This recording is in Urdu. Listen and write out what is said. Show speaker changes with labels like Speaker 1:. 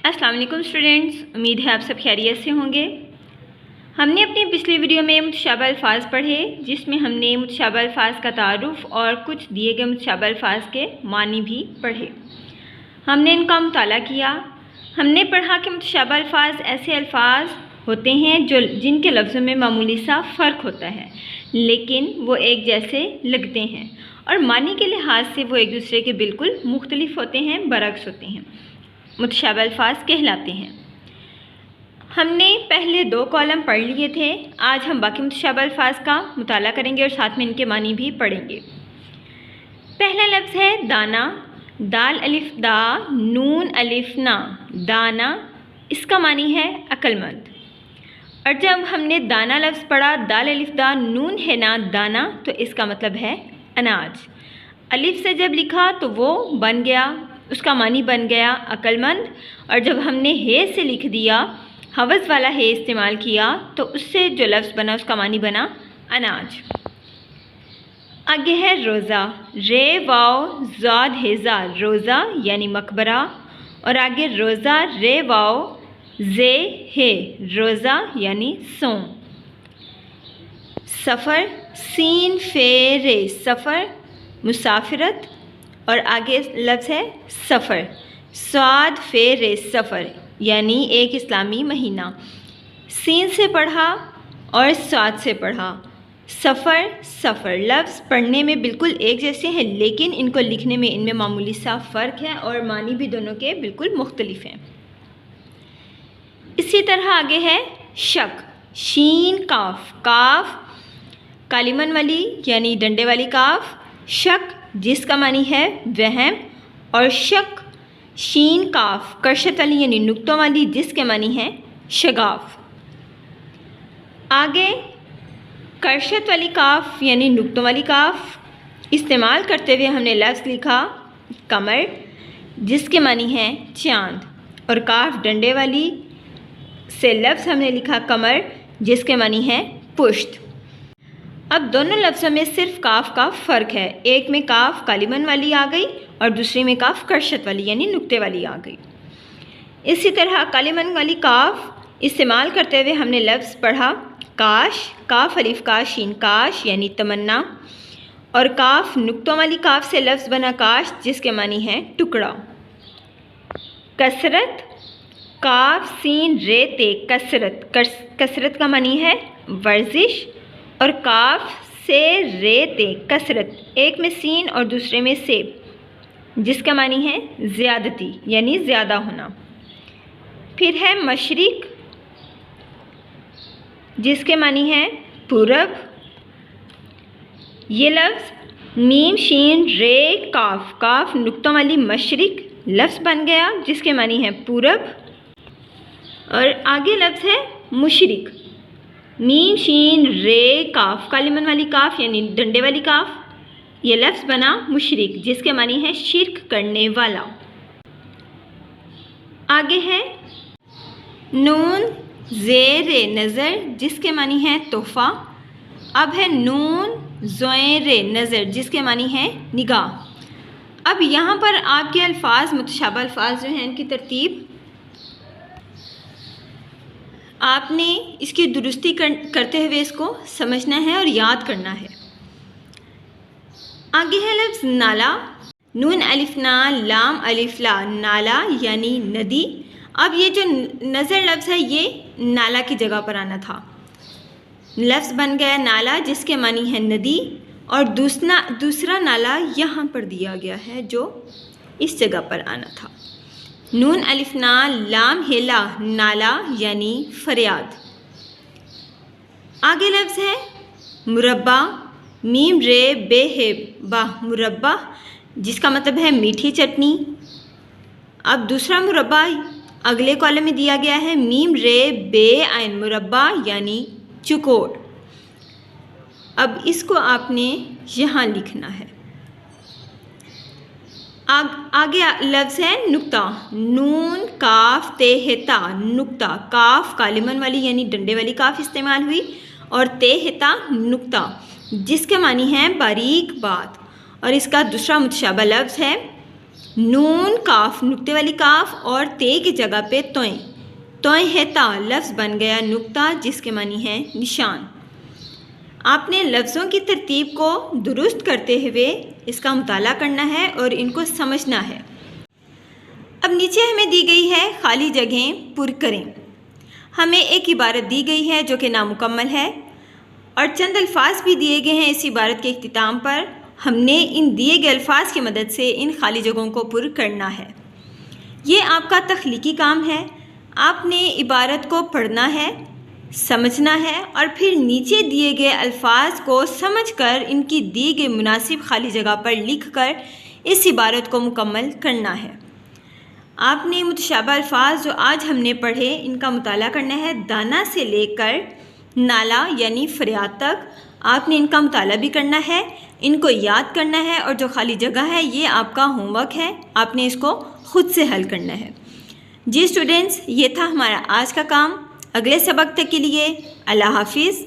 Speaker 1: السلام علیکم اسٹوڈینٹس، امید ہے آپ سب خیریت سے ہوں گے۔ ہم نے اپنی پچھلی ویڈیو میں متشابہ الفاظ پڑھے، جس میں ہم نے متشابہ الفاظ کا تعارف اور کچھ دیے گئے متشابہ الفاظ کے معنی بھی پڑھے۔ ہم نے ان کا مطالعہ کیا۔ ہم نے پڑھا کہ متشابہ الفاظ ایسے الفاظ ہوتے ہیں جن کے لفظوں میں معمولی سا فرق ہوتا ہے، لیکن وہ ایک جیسے لگتے ہیں اور معنی کے لحاظ سے وہ ایک دوسرے کے بالکل مختلف ہوتے ہیں، برعکس ہوتے ہیں، متشابہ الفاظ کہلاتے ہیں۔ ہم نے پہلے 2 کالم پڑھ لیے تھے۔ آج ہم باقی متشابہ الفاظ کا مطالعہ کریں گے اور ساتھ میں ان کے معنی بھی پڑھیں گے۔ پہلا لفظ ہے دانا، دال الف دا نون الف نا، دانا، اس کا معنی ہے عقل مند۔ اور جب ہم نے دانا لفظ پڑھا، دال الف دا نون ہے نا، دانا، تو اس کا مطلب ہے اناج۔ الف سے جب لکھا تو وہ بن گیا، اس کا معنی بن گیا عقل مند، اور جب ہم نے ہے سے لکھ دیا، حوض والا ہے استعمال کیا، تو اس سے جو لفظ بنا اس کا معنی بنا اناج۔ آگے ہے روزہ، رے واو زاد ہیزا، روزہ یعنی مقبرہ، اور آگے روزہ رے واو زے ہے، روزہ یعنی سوم۔ سفر، سین فے رے، سفر مسافرت، اور آگے لفظ ہے سفر، صاد فے رے، سفر یعنی ایک اسلامی مہینہ۔ سین سے پڑھا اور صاد سے پڑھا، سفر سفر، لفظ پڑھنے میں بالکل ایک جیسے ہیں، لیکن ان کو لکھنے میں ان میں معمولی سا فرق ہے اور معنی بھی دونوں کے بالکل مختلف ہیں۔ اسی طرح آگے ہے شک، شین کاف، کاف کالمن والی یعنی ڈنڈے والی کاف، شک جس کا معنی ہے وہم، اور شک شین کاف کرشت والی یعنی نقطوں والی جس کے معنی ہے شگاف۔ آگے کرشت والی کاف یعنی نقطوں والی کاف استعمال کرتے ہوئے ہم نے لفظ لکھا کمر، جس کے معنی ہے چاند، اور کاف ڈنڈے والی سے لفظ ہم نے لکھا کمر، جس کے معنی ہے پشت۔ اب دونوں لفظوں میں صرف کاف کا فرق ہے، ایک میں کاف کالمن والی آ گئی اور دوسرے میں کاف کرشت والی یعنی نقطے والی آ گئی۔ اسی طرح کالمن والی کاف استعمال کرتے ہوئے ہم نے لفظ پڑھا کاش، کاف الف کاش شین کاش یعنی تمنا، اور کاف نقطوں والی کاف سے لفظ بنا کاش جس کے معنی ہے ٹکڑا۔ کثرت، کاف سین رے تے، کثرت، کثرت کا معنی ہے ورزش، اور کاف سے رے تے، کثرت، ایک میں سین اور دوسرے میں سے، جس کا معنی ہے زیادتی یعنی زیادہ ہونا۔ پھر ہے مشرق، جس کے معنی ہے پورب۔ یہ لفظ میم شین رے کاف، کاف نقطوں والی مشرق لفظ بن گیا جس کے معنی ہے پورب، اور آگے لفظ ہے مشرق، میم شین رے کاف کالمن والی کاف یعنی ڈنڈے والی کاف، یہ لفظ بنا مشرک جس کے معنی ہے شرک کرنے والا۔ آگے ہے نون زیر نظر، جس کے معنی ہے تحفہ۔ اب ہے نون زیر نظر، جس کے معنی ہے نگاہ۔ اب یہاں پر آپ کے الفاظ متشابہ الفاظ جو ہیں ان کی ترتیب آپ نے اس کی درستی کرتے ہوئے اس کو سمجھنا ہے اور یاد کرنا ہے۔ آگے ہے لفظ نالا، نون الف نا لام الف لا، نالا یعنی ندی۔ اب یہ جو نظر لفظ ہے یہ نالا کی جگہ پر آنا تھا، لفظ بن گیا نالا جس کے معنی ہے ندی، اور دوسرا نالا یہاں پر دیا گیا ہے جو اس جگہ پر آنا تھا، نون الف نا لام ہیلا، نالا یعنی فریاد۔ آگے لفظ ہے مربع، میم رے بے ہے با، مربع جس کا مطلب ہے میٹھی چٹنی۔ اب دوسرا مربع اگلے کالم میں دیا گیا ہے میم رے بے عین، مربع یعنی چکور۔ اب اس کو آپ نے یہاں لکھنا ہے۔ آگے لفظ ہے نقطہ، نون کاف تے تا، نقطہ، کاف کالمن والی یعنی ڈنڈے والی کاف استعمال ہوئی، اور تے تا نقطہ جس کے معنی ہے باریک بات، اور اس کا دوسرا متشابہ لفظ ہے نون کاف نقطے والی کاف اور تے کی جگہ پہ توئیں. توئیں ہے تا، لفظ بن گیا نقطہ جس کے معنی ہے نشان. آپ نے لفظوں کی ترتیب کو درست کرتے ہوئے اس کا مطالعہ کرنا ہے اور ان کو سمجھنا ہے. اب نیچے ہمیں دی گئی ہے خالی جگہیں پر کریں. ہمیں ایک عبارت دی گئی ہے جو کہ نامکمل ہے اور چند الفاظ بھی دیے گئے ہیں. اس عبارت کے اختتام پر ہم نے ان دیے گئے الفاظ کی مدد سے ان خالی جگہوں کو پر کرنا ہے. یہ آپ کا تخلیقی کام ہے. آپ نے عبارت کو پڑھنا ہے، سمجھنا ہے اور پھر نیچے دیے گئے الفاظ کو سمجھ کر ان کی دی گئی مناسب خالی جگہ پر لکھ کر اس عبارت کو مکمل کرنا ہے. آپ نے متشابہ الفاظ جو آج ہم نے پڑھے ان کا مطالعہ کرنا ہے. دانا سے لے کر نالا یعنی فریاد تک آپ نے ان کا مطالعہ بھی کرنا ہے، ان کو یاد کرنا ہے اور جو خالی جگہ ہے یہ آپ کا ہوم ورک ہے، آپ نے اس کو خود سے حل کرنا ہے. جی اسٹوڈنٹس، یہ تھا ہمارا آج کا کام. اگلے سبق تک کے لیے اللہ حافظ.